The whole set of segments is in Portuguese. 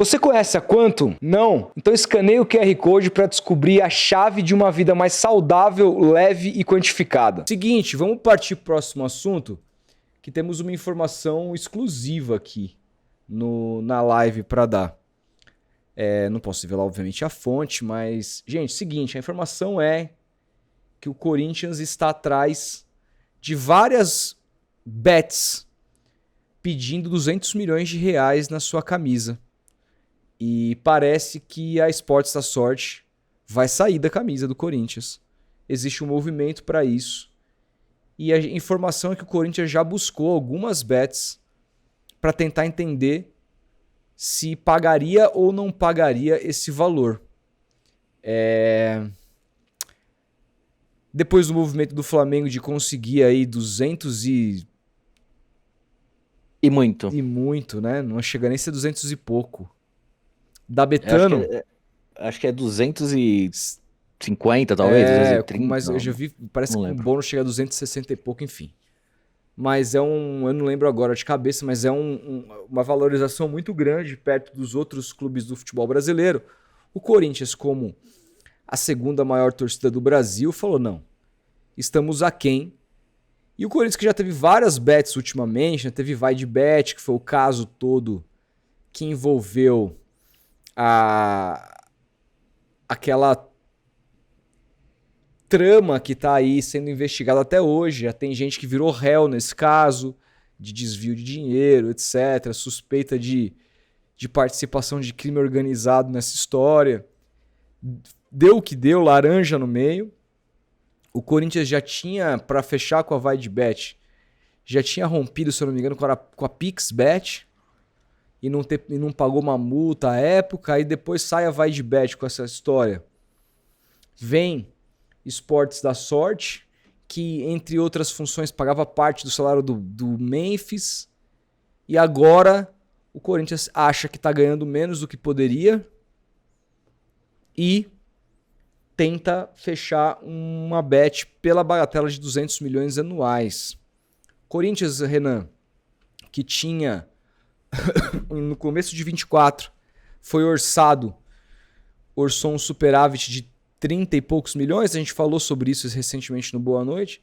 Você conhece a Quantum? Não? Então escaneie o QR Code para descobrir a chave de uma vida mais saudável, leve e quantificada. Seguinte, vamos partir para o próximo assunto, que temos uma informação exclusiva aqui na live para dar. Não posso revelar, obviamente, a fonte, mas, gente, seguinte, a informação é que o Corinthians está atrás de várias bets pedindo 200 milhões de reais na sua camisa. E parece que a Esportes da Sorte vai sair da camisa do Corinthians. Existe um movimento para isso. E a informação é que o Corinthians já buscou algumas bets para tentar entender se pagaria ou não pagaria esse valor. Depois do movimento do Flamengo de conseguir aí 200 E muito. e muito, né? Não chega nem a ser 200 e pouco. Da Betano. Acho que é 250, talvez, 230. Mas eu já vi, parece que o lembro. bônus chega a 260 e pouco, enfim. Mas eu não lembro agora de cabeça, mas é uma valorização muito grande perto dos outros clubes do futebol brasileiro. O Corinthians, como a segunda maior torcida do Brasil, falou: não, estamos aquém. E o Corinthians, que já teve várias bets ultimamente, né? Teve Vai de Bet, que foi o caso todo que envolveu aquela trama que está aí sendo investigada até hoje. Já tem gente que virou réu nesse caso, de desvio de dinheiro, etc. Suspeita de participação de crime organizado nessa história. Deu o que deu, laranja no meio. O Corinthians já tinha, para fechar com a Vai de Bet, já tinha rompido, se eu não me engano, com a PixBet e não pagou uma multa à época. Aí depois sai a Vai de Bet com essa história. Vem Esportes da Sorte, que, entre outras funções, pagava parte do salário do Memphis. E agora o Corinthians acha que está ganhando menos do que poderia e tenta fechar uma bet pela bagatela de 200 milhões anuais. Corinthians, Renan, que tinha no começo de 24, orçou um superávit de 30 e poucos milhões, a gente falou sobre isso recentemente no Boa Noite,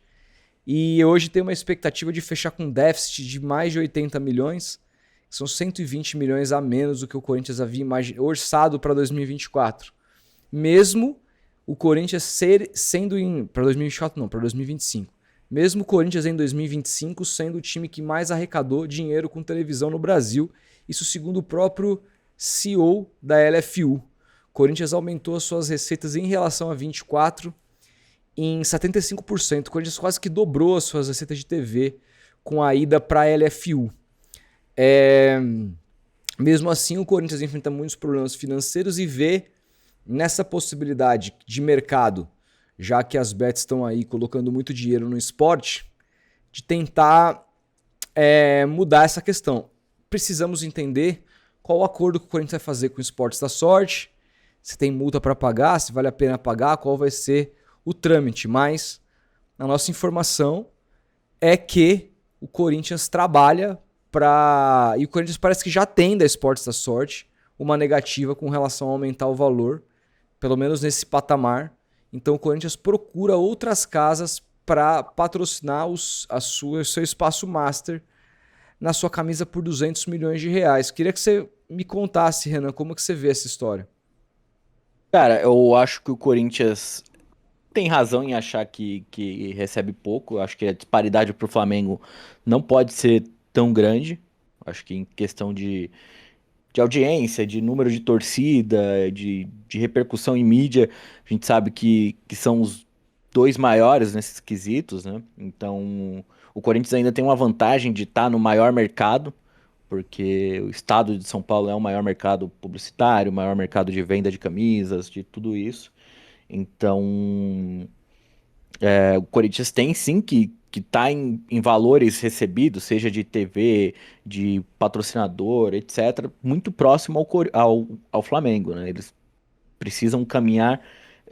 e hoje tem uma expectativa de fechar com déficit de mais de 80 milhões, que são 120 milhões a menos do que o Corinthians havia orçado para 2024. Mesmo o Corinthians sendo para 2024 não, para 2025. Mesmo o Corinthians em 2025 sendo o time que mais arrecadou dinheiro com televisão no Brasil, isso segundo o próprio CEO da LFU. O Corinthians aumentou as suas receitas em relação a 24 em 75%. O Corinthians quase que dobrou as suas receitas de TV com a ida para a LFU. Mesmo assim, o Corinthians enfrenta muitos problemas financeiros e vê nessa possibilidade de mercado, já que as bets estão aí colocando muito dinheiro no esporte, de tentar mudar essa questão. Precisamos entender qual o acordo que o Corinthians vai fazer com o Esportes da Sorte, se tem multa para pagar, se vale a pena pagar, qual vai ser o trâmite. Mas a nossa informação é que o Corinthians trabalha para... E o Corinthians parece que já tem da Esportes da Sorte uma negativa com relação a aumentar o valor, pelo menos nesse patamar. Então o Corinthians procura outras casas para patrocinar o seu espaço master na sua camisa por 200 milhões de reais. Queria que você me contasse, Renan, como que você vê essa história? Cara, eu acho que o Corinthians tem razão em achar que recebe pouco. Eu acho que a disparidade pro Flamengo não pode ser tão grande. Acho que em questão de audiência, de número de torcida, de repercussão em mídia, a gente sabe que são os dois maiores nesses quesitos, né? Então, o Corinthians ainda tem uma vantagem de estar no maior mercado, porque o estado de São Paulo é o maior mercado publicitário, o maior mercado de venda de camisas, de tudo isso. Então, o Corinthians tem sim que tá em valores recebidos, seja de TV, de patrocinador, etc., muito próximo ao Flamengo, né? Eles precisam caminhar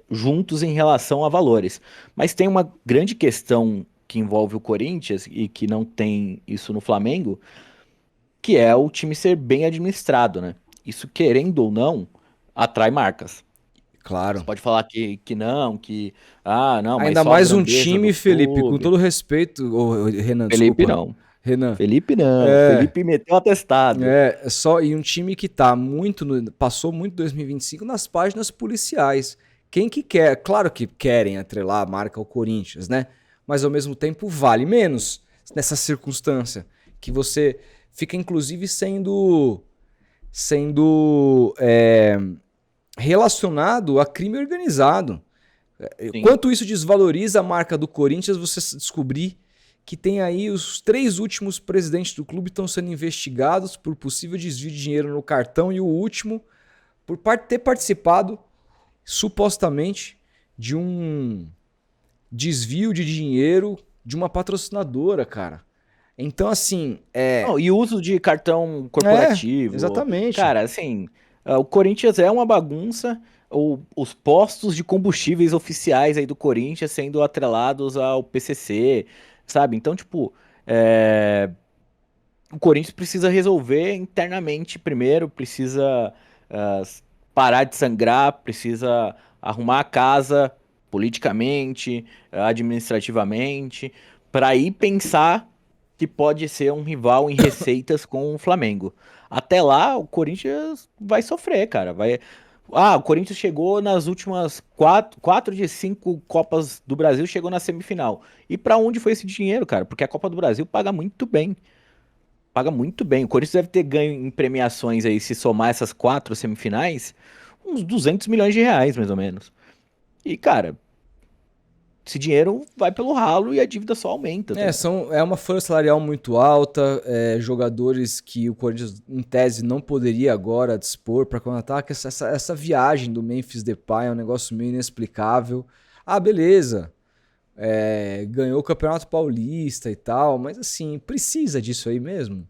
juntos em relação a valores. Mas tem uma grande questão que envolve o Corinthians e que não tem isso no Flamengo, que é o time ser bem administrado, né? isso, querendo ou não, atrai marcas. Você Claro. pode falar que não, não, mas Ainda só a mais um grandeza do time, Felipe, com clube. todo respeito, Renan, Felipe desculpa. não. Renan, Felipe não. é, Felipe meteu um atestado. é só e um time que tá muito passou muito 2025 nas páginas policiais. Quem que quer? Claro que querem atrelar a marca ao Corinthians, né? Mas ao mesmo tempo vale menos nessa circunstância que você fica inclusive sendo relacionado a crime organizado. Sim. Quanto isso desvaloriza a marca do Corinthians, você descobrir que tem aí os 3 últimos presidentes do clube estão sendo investigados por possível desvio de dinheiro no cartão e o último por ter participado supostamente de um desvio de dinheiro de uma patrocinadora, cara. Então, assim, Não, e o uso de cartão é, corporativo. exatamente. Cara, assim, o Corinthians é uma bagunça. Os postos de combustíveis oficiais aí do Corinthians sendo atrelados ao PCC, sabe? Então, tipo, o Corinthians precisa resolver internamente primeiro, precisa ah, parar de sangrar, precisa arrumar a casa politicamente, administrativamente, para ir pensar que pode ser um rival em receitas com o Flamengo. Até lá, o Corinthians vai sofrer, cara. O Corinthians chegou nas últimas quatro de 5 Copas do Brasil, chegou na semifinal. E para onde foi esse dinheiro, cara? Porque a Copa do Brasil paga muito bem. Paga muito bem. O Corinthians deve ter ganho em premiações aí, se somar essas 4 semifinais, uns 200 milhões de reais, mais ou menos. E, cara, esse dinheiro vai pelo ralo e a dívida só aumenta, tá ligado? É uma folha salarial muito alta, jogadores que o Corinthians, em tese, não poderia agora dispor para contratar, que essa viagem do Memphis Depay é um negócio meio inexplicável. Ah, beleza, ganhou o Campeonato Paulista e tal, mas assim, precisa disso aí mesmo,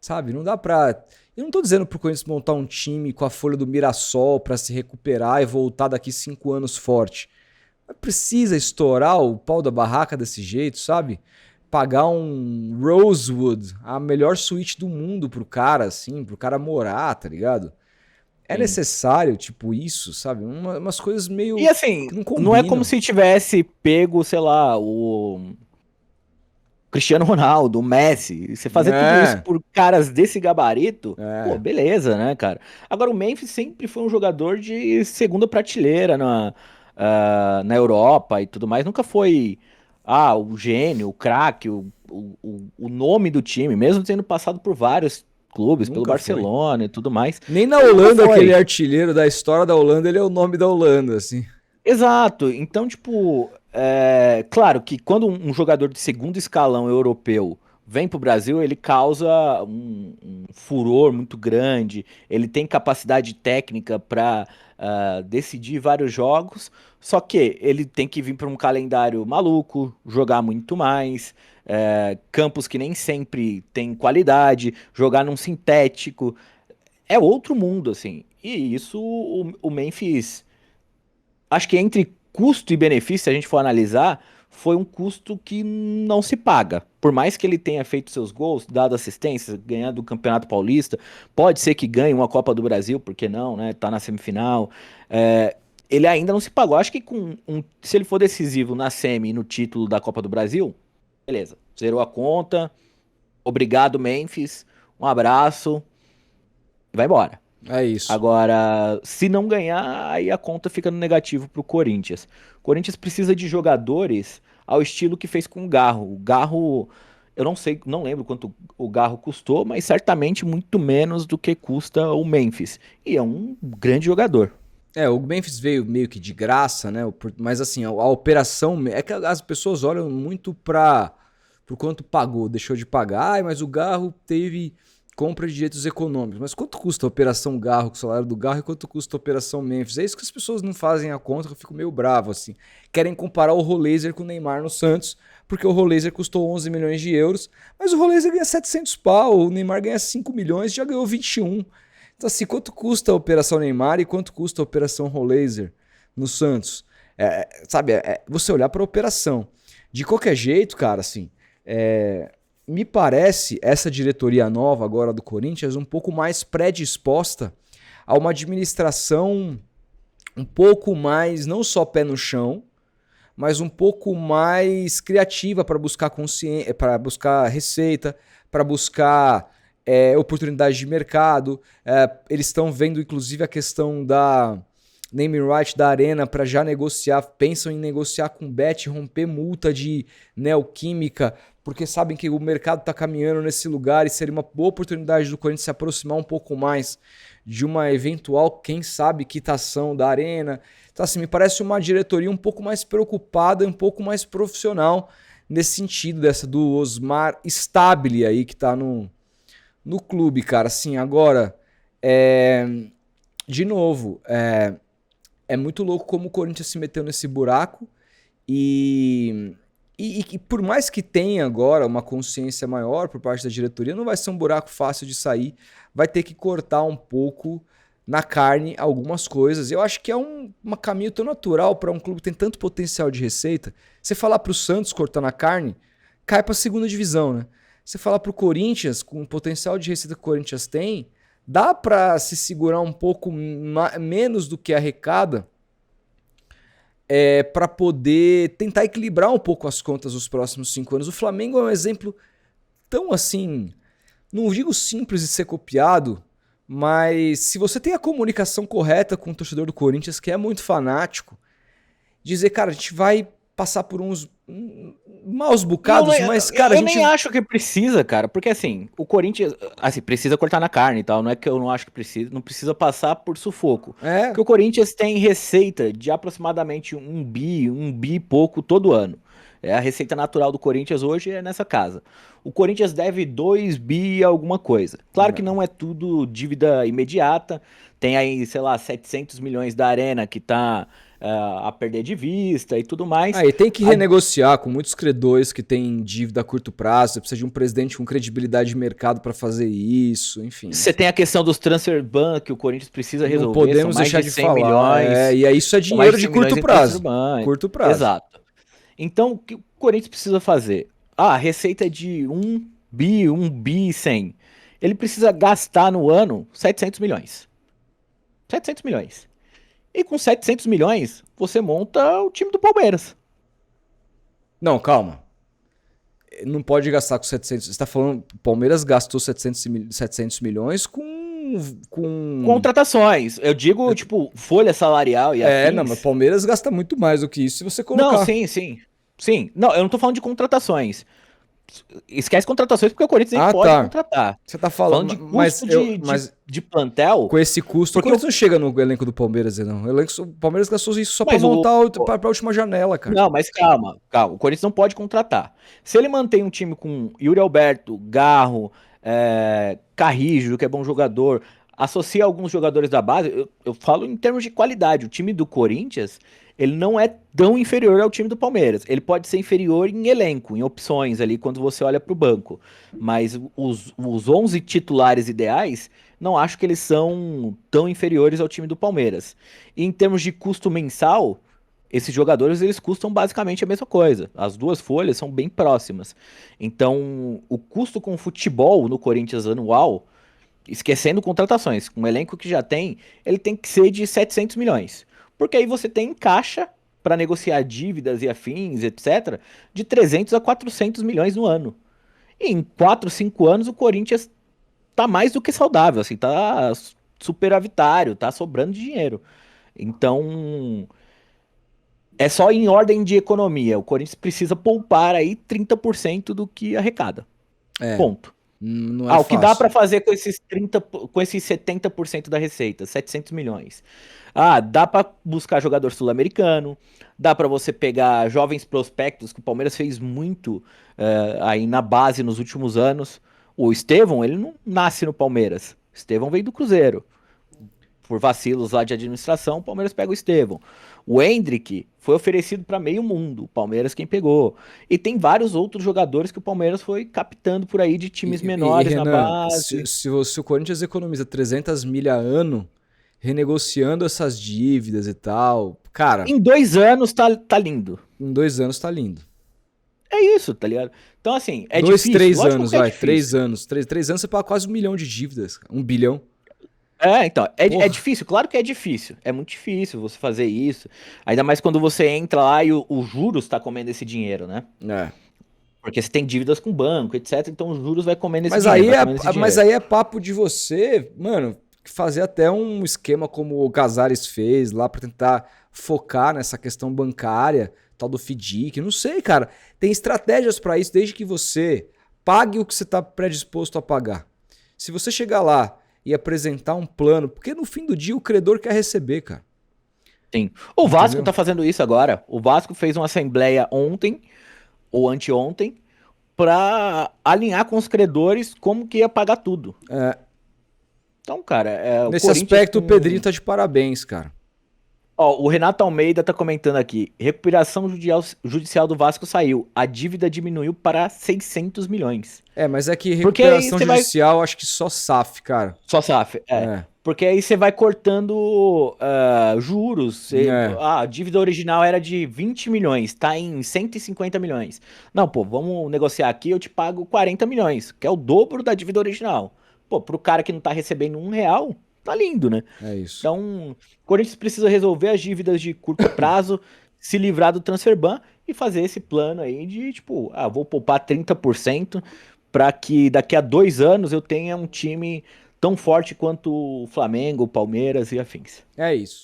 sabe? Não dá pra... Eu não tô dizendo pro Corinthians montar um time com a folha do Mirassol para se recuperar e voltar daqui 5 anos forte. Mas precisa estourar o pau da barraca desse jeito, sabe? Pagar um Rosewood, a melhor suíte do mundo pro cara, assim, pro cara morar, tá ligado? É Sim. necessário, tipo, isso, sabe? Umas coisas E meio assim, que não não é como combinam. se tivesse pego, sei lá, o Cristiano Ronaldo, o Messi. Você fazer tudo isso É, por caras desse gabarito, pô, é. beleza, né, cara? Agora, o Memphis sempre foi um jogador de segunda prateleira na Europa e tudo mais. Nunca foi, o gênio, o craque, o nome do time, mesmo tendo passado por vários clubes, pelo Nunca foi. Barcelona e tudo mais. Nem na Ele nunca Holanda, aquele foi. artilheiro da história da Holanda, ele é o nome da Holanda, assim. Exato. Então, tipo, claro que quando um jogador de segundo escalão europeu vem pro Brasil, ele causa um furor muito grande. Ele tem capacidade técnica para decidir vários jogos. Só que ele tem que vir para um calendário maluco, jogar muito mais, campos que nem sempre tem qualidade, jogar num sintético. É outro mundo, assim. E isso o Memphis. Acho que entre custo e benefício, se a gente for analisar, foi um custo que não se paga. Por mais que ele tenha feito seus gols, dado assistência, ganhado o Campeonato Paulista, pode ser que ganhe uma Copa do Brasil, por que não, né? Tá na semifinal. Ele ainda não se pagou. Acho que se ele for decisivo na semi e no título da Copa do Brasil, beleza. Zerou a conta. Obrigado, Memphis. Um abraço e vai embora. É isso. Agora, se não ganhar, aí a conta fica no negativo pro Corinthians. O Corinthians precisa de jogadores ao estilo que fez com o Garro. O Garro, eu não sei, não lembro quanto o Garro custou, mas certamente muito menos do que custa o Memphis. E é um grande jogador. O Memphis veio meio que de graça, né? Mas assim, a operação. É que as pessoas olham muito por quanto pagou, deixou de pagar. Ai, mas o Garro teve compra de direitos econômicos. Mas quanto custa a operação Garro, com o salário do Garro, e quanto custa a operação Memphis? É isso que as pessoas não fazem a conta, que eu fico meio bravo, assim. Querem comparar o Rollaser com o Neymar no Santos, porque o Rollaser custou 11 milhões de euros, mas o Rollaser ganha 700 pau, o Neymar ganha 5 milhões, já ganhou 21. Então, assim, quanto custa a Operação Neymar e quanto custa a Operação Rollaser no Santos? Sabe, você olhar para a operação. De qualquer jeito, cara, assim, me parece essa diretoria nova agora do Corinthians um pouco mais predisposta a uma administração um pouco mais, não só pé no chão, mas um pouco mais criativa para buscar consciência, para buscar receita, para buscar oportunidades de mercado. Eles estão vendo, inclusive, a questão da naming right da Arena para já negociar, pensam em negociar com o Bet, romper multa de Neoquímica, porque sabem que o mercado está caminhando nesse lugar e seria uma boa oportunidade do Corinthians se aproximar um pouco mais de uma eventual, quem sabe, quitação da Arena. Então, assim, me parece uma diretoria um pouco mais preocupada, um pouco mais profissional nesse sentido, dessa do Osmar Stabile aí, que tá no clube, cara. Assim, agora, de novo, é muito louco como o Corinthians se meteu nesse buraco e por mais que tenha agora uma consciência maior por parte da diretoria, não vai ser um buraco fácil de sair, vai ter que cortar um pouco na carne algumas coisas. Eu acho que é um caminho tão natural para um clube que tem tanto potencial de receita. Você falar para o Santos cortar na carne, cai para a segunda divisão, né? Você falar para o Corinthians, com o potencial de receita que o Corinthians tem, dá para se segurar um pouco menos do que arrecada, para poder tentar equilibrar um pouco as contas nos próximos 5 anos. O Flamengo é um exemplo tão assim, não digo simples de ser copiado, mas se você tem a comunicação correta com o torcedor do Corinthians, que é muito fanático, dizer, cara, a gente vai passar por uns maus bocados, mas, cara, eu nem acho que precisa, cara, porque assim, o Corinthians, assim, precisa cortar na carne e tal, não é que eu não acho que precisa, não precisa passar por sufoco, porque o Corinthians tem receita de aproximadamente um bi e pouco todo ano, a receita natural do Corinthians hoje é nessa casa. O Corinthians deve 2 bi alguma coisa, claro que não é tudo dívida imediata, tem aí, sei lá, 700 milhões da Arena que tá a perder de vista e tudo mais. E tem que renegociar com muitos credores que têm dívida a curto prazo. Você precisa de um presidente com credibilidade de mercado para fazer isso, enfim. Você tem a questão dos transfer ban que o Corinthians precisa resolver. Não podemos deixar de falar. Milhões, e aí isso é dinheiro de curto prazo. Curto prazo. Exato. Então, o que o Corinthians precisa fazer? A receita é de 1 bi 100. Ele precisa gastar no ano 700 milhões. 700 milhões. E com 700 milhões, você monta o time do Palmeiras. Não, calma. Não pode gastar com 700. Você está falando, o Palmeiras gastou 700 milhões com... contratações. Eu digo, tipo, folha salarial e afins. Não, mas o Palmeiras gasta muito mais do que isso se você colocar. Não, sim. Não, eu não tô falando de contratações. Esquece contratações porque o Corinthians nem pode contratar. Você tá falando de custo de plantel. Com esse custo, o Corinthians não chega no elenco do Palmeiras, não. O Palmeiras gastou isso só pra montar pra última janela, cara. Não, mas calma. O Corinthians não pode contratar. Se ele mantém um time com Yuri Alberto, Garro, Carrijo, que é bom jogador, associa alguns jogadores da base, eu falo em termos de qualidade. O time do Corinthians, ele não é tão inferior ao time do Palmeiras. Ele pode ser inferior em elenco, em opções ali, quando você olha para o banco. Mas os 11 titulares ideais, não acho que eles são tão inferiores ao time do Palmeiras. E em termos de custo mensal, esses jogadores eles custam basicamente a mesma coisa. As duas folhas são bem próximas. Então, o custo com o futebol no Corinthians anual, esquecendo contratações, com o elenco que já tem, ele tem que ser de 700 milhões. Porque aí você tem caixa para negociar dívidas e afins, etc., de 300 a 400 milhões no ano. E em 4, 5 anos o Corinthians tá mais do que saudável, assim, tá superavitário, tá sobrando dinheiro. Então, é só em ordem de economia. O Corinthians precisa poupar aí 30% do que arrecada. Ponto. Não é o que dá para fazer com esses 70% da receita, 700 milhões. Dá para buscar jogador sul-americano, dá para você pegar jovens prospectos, que o Palmeiras fez muito aí na base nos últimos anos. O Estevão, ele não nasce no Palmeiras. O Estevão veio do Cruzeiro. Por vacilos lá de administração, o Palmeiras pega o Estevão. O Endrick foi oferecido para meio mundo, o Palmeiras quem pegou. E tem vários outros jogadores que o Palmeiras foi captando por aí de times menores Renan, na base. Se o Corinthians economiza 300 milha ano, renegociando essas dívidas e tal, cara... Em 2 anos tá lindo. Em 2 anos tá lindo. É isso, tá ligado? Então, assim, é Dois, difícil? três Lógico anos, que é vai. difícil. 3 anos. Três anos você paga quase 1 milhão de dívidas. 1 bilhão. Então, é Porra. difícil, claro que é difícil. É muito difícil você fazer isso. Ainda mais quando você entra lá e o juros tá comendo esse dinheiro, né? É. Porque você tem dívidas com o banco, etc. Então os juros vai comendo esse Mas dinheiro, aí vai é, comendo esse mas dinheiro. aí é papo de você, mano, fazer até um esquema como o Casares fez lá pra tentar focar nessa questão bancária, tal do FDIC, não sei, cara. Tem estratégias pra isso desde que você pague o que você tá predisposto a pagar. Se você chegar lá e apresentar um plano, porque no fim do dia o credor quer receber, cara. Sim. O Vasco Entendeu? tá fazendo isso agora. O Vasco fez uma assembleia ontem, ou anteontem, pra alinhar com os credores como que ia pagar tudo. É, Então, cara, o nesse Corinthians aspecto o Pedrinho com. tá de parabéns, cara. Ó, o Renato Almeida tá comentando aqui. Recuperação judicial do Vasco saiu. A dívida diminuiu para 600 milhões. É, mas é que Porque aí recuperação você vai. judicial acho que só SAF, cara. Só SAF, é. É, Porque aí você vai cortando juros. é, A dívida original era de 20 milhões, tá em 150 milhões. Não, pô, vamos negociar aqui, eu te pago 40 milhões, que é o dobro da dívida original. Pô, pro cara que não tá recebendo R$ 1, tá lindo, né? é isso. Então, o Corinthians precisa resolver as dívidas de curto prazo, se livrar do Transferban e fazer esse plano aí de, tipo, vou poupar 30% para que daqui a 2 anos eu tenha um time tão forte quanto o Flamengo, o Palmeiras e afins. É isso.